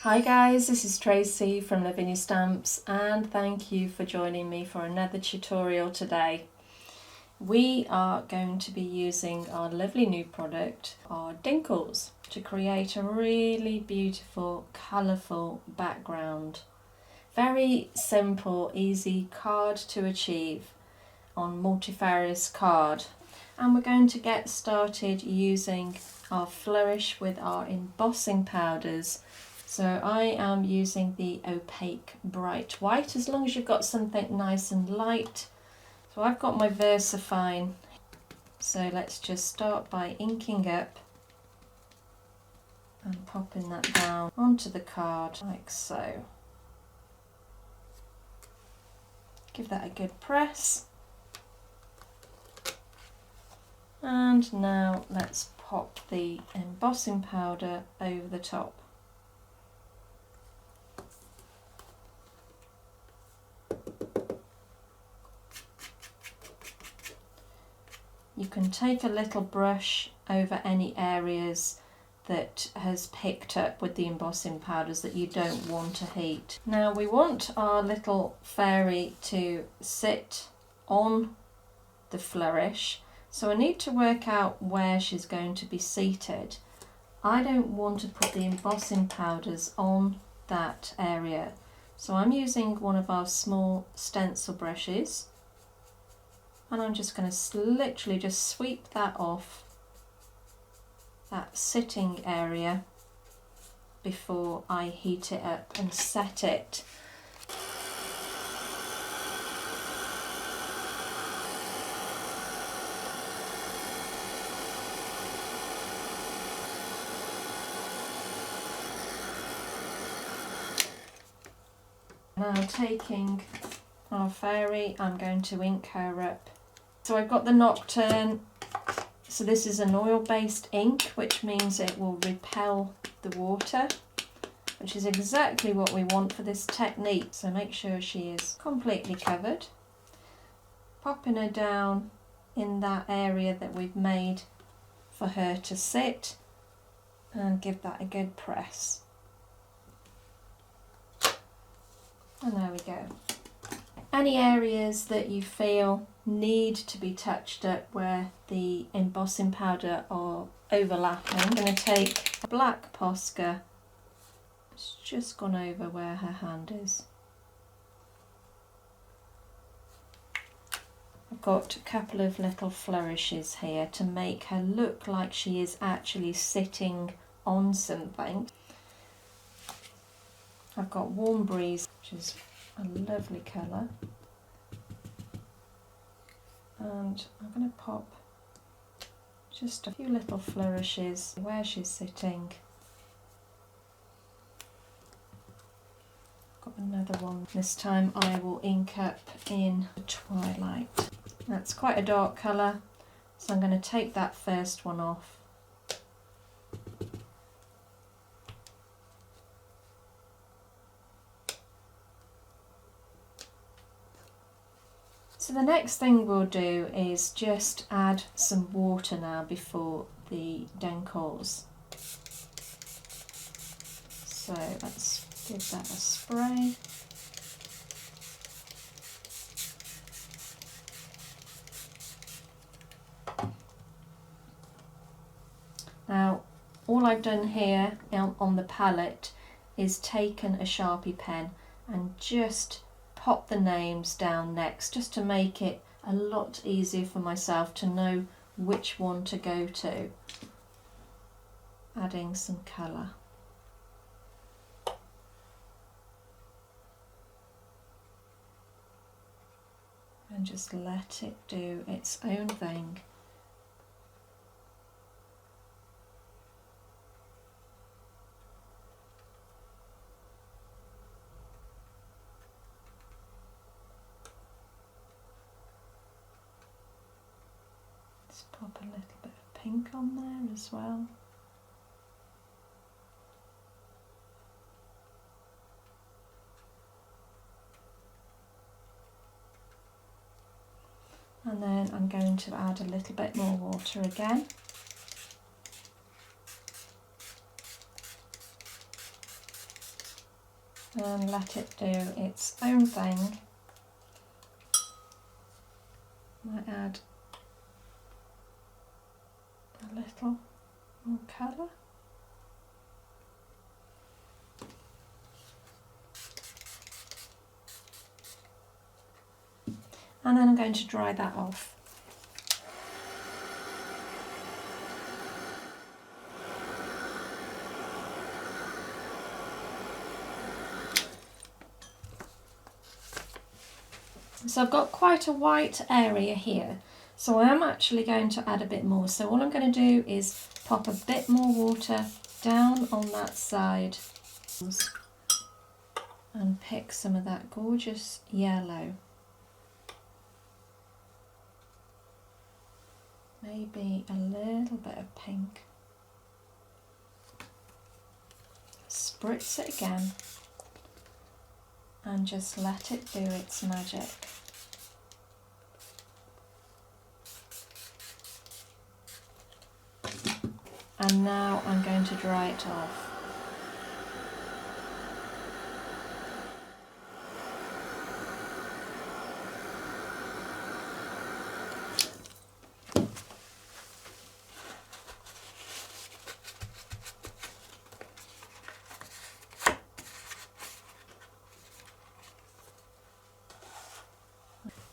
Hi guys, this is Tracy from Lavinia Stamps and thank you for joining me for another tutorial today. We are going to be using our lovely new product, our Dinkles, to create a really beautiful, colourful background. Very simple, easy card to achieve on multifarious card. And we're going to get started using our Flourish with our embossing powders. So I am using the opaque bright white, as long as you've got something nice and light. So I've got my Versafine. So let's just start by inking up and popping that down onto the card like so. Give that a good press. And now let's pop the embossing powder over the top. You can take a little brush over any areas that has picked up with the embossing powders that you don't want to heat. Now we want our little fairy to sit on the flourish, so I need to work out where she's going to be seated. I don't want to put the embossing powders on that area, so I'm using one of our small stencil brushes. And I'm just going to literally just sweep that off that sitting area before I heat it up and set it. Now taking our fairy, I'm going to ink her up. So I've got the Nocturne, so this is an oil-based ink, which means it will repel the water, which is exactly what we want for this technique. So make sure she is completely covered. Popping her down in that area that we've made for her to sit and give that a good press. And there we go. Any areas that you feel need to be touched up where the embossing powder are overlapping, I'm going to take a black Posca. It's just gone over where her hand is. I've got a couple of little flourishes here to make her look like she is actually sitting on something. I've got Warm Breeze, which is a lovely colour, and I'm going to pop just a few little flourishes where she's sitting. Got another one. This time I will ink up in the Twilight. That's quite a dark colour, so I'm going to take that first one off. So the next thing we'll do is just add some water now before the Dinkles. So let's give that a spray. Now all I've done here on the palette is taken a Sharpie pen and just pop the names down next, just to make it a lot easier for myself to know which one to go to. Adding some colour. And just let it do its own thing. Pop a little bit of pink on there as well. And then I'm going to add a little bit more water again. and let it do its own thing. Might add a little more colour. And then I'm going to dry that off. So I've got quite a white area here, so I am actually going to add a bit more. So all I'm going to do is pop a bit more water down on that side and pick some of that gorgeous yellow. Maybe a little bit of pink. Spritz it again and just let it do its magic. And now I'm going to dry it off.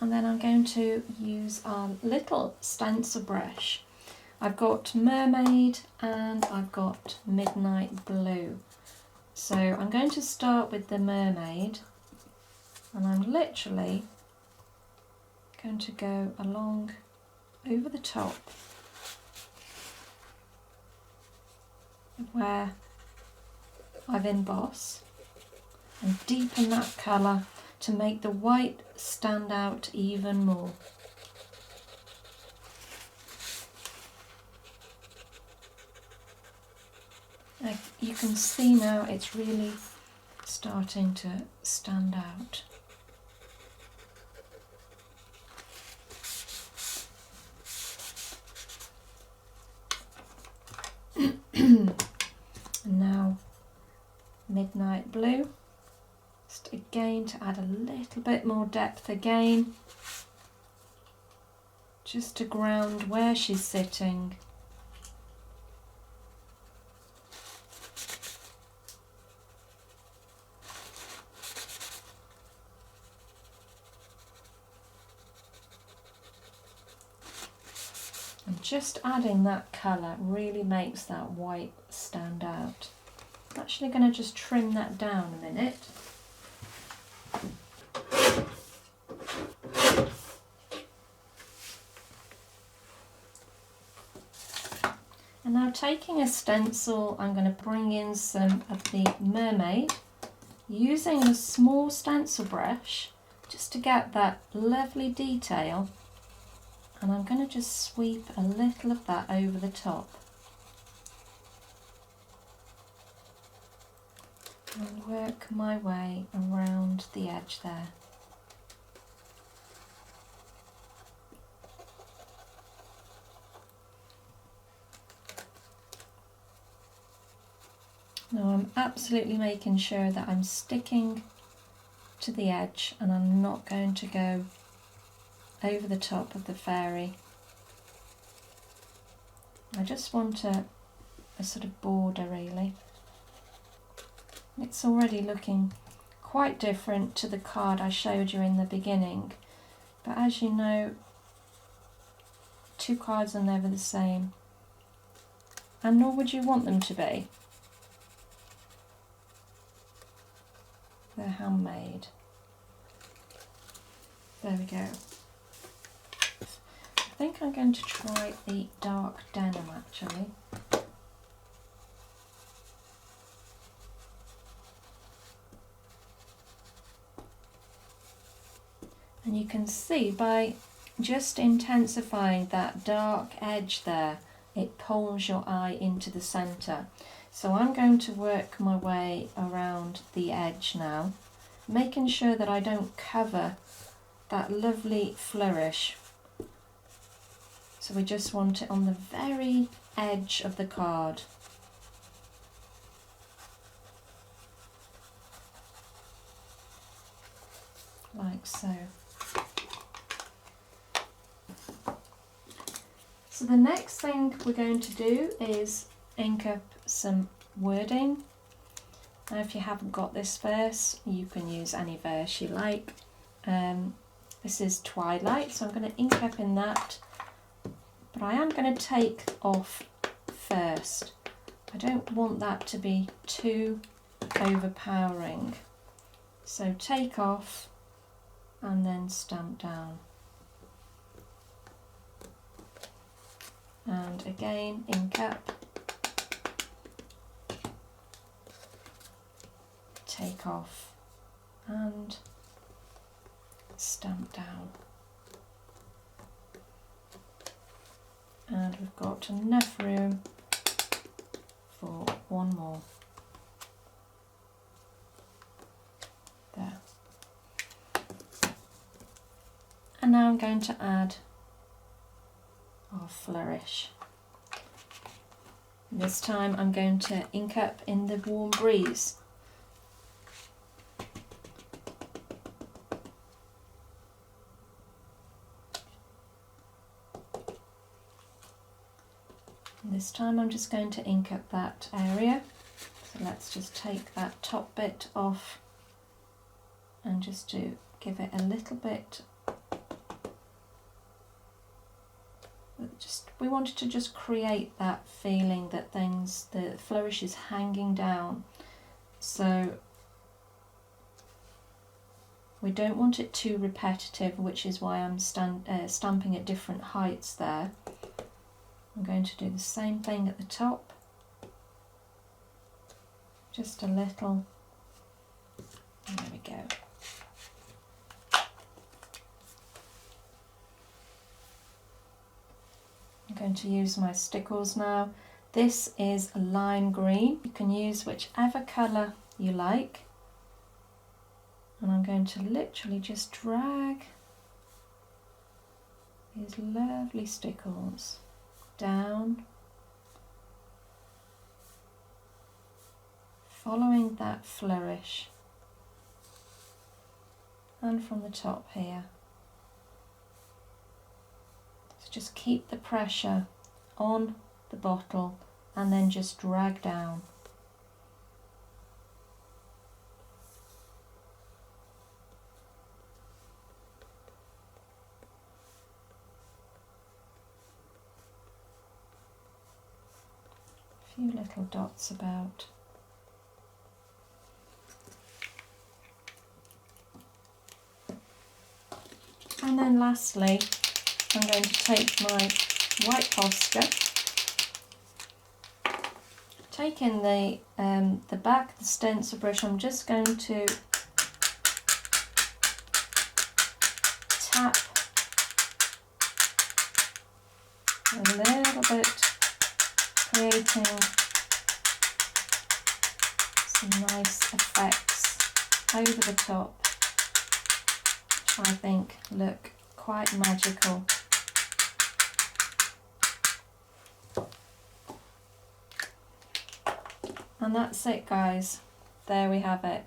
And then I'm going to use our little stencil brush. I've got Mermaid and I've got Midnight Blue. So I'm going to start with the Mermaid, and I'm literally going to go along over the top of where I've embossed and deepen that colour to make the white stand out even more. You can see now it's really starting to stand out. And now Midnight Blue. Again, to add a little bit more depth again, just to ground where she's sitting. And just adding that colour really makes that white stand out. I'm actually going to just trim that down a minute. And now, taking a stencil, I'm going to bring in some of the Mermaid, using a small stencil brush just to get that lovely detail, and I'm going to just sweep a little of that over the top and work my way around the edge there. Now I'm absolutely making sure that I'm sticking to the edge and I'm not going to go over the top of the fairy. I just want a sort of border really. It's already looking quite different to the card I showed you in the beginning, but as you know, two cards are never the same, and nor would you want them to be. They're handmade. There we go. I think I'm going to try the dark denim actually. And you can see by just intensifying that dark edge there, it pulls your eye into the centre. So I'm going to work my way around the edge now, making sure that I don't cover that lovely flourish. So we just want it on the very edge of the card. like so. So the next thing we're going to do is ink up some wording. Now if you haven't got this verse, you can use any verse you like. This is Twilight, so I'm going to ink up in that, but I am going to take off first. I don't want that to be too overpowering. So take off and then stamp down. And again, ink up, take off and stamp down. And we've got enough room for one more. There. And now I'm going to add our flourish. This time I'm going to ink up in the Warm Breeze. And this time I'm just going to ink up that area. So let's just take that top bit off and just give it a little bit. We wanted to just create that feeling that the flourish is hanging down. So we don't want it too repetitive, which is why I'm stamping at different heights there. I'm going to do the same thing at the top. Just a little. There we go. I'm going to use my stickles now. This is lime green. You can use whichever colour you like. And I'm going to literally just drag these lovely stickles down, following that flourish, and from the top here. Just keep the pressure on the bottle and then just drag down. A few little dots about. And then lastly, I'm going to take my white Posca, taking the back, the stencil brush, I'm just going to tap a little bit, creating some nice effects over the top, which I think look quite magical. And that's it, guys. There we have it.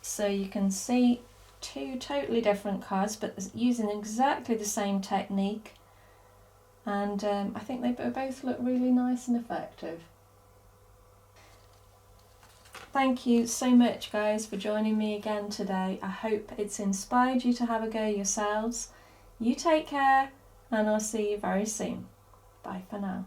So you can see two totally different cards, but using exactly the same technique. And I think they both look really nice and effective. Thank you so much, guys, for joining me again today. I hope it's inspired you to have a go yourselves. You take care, and I'll see you very soon. Bye for now.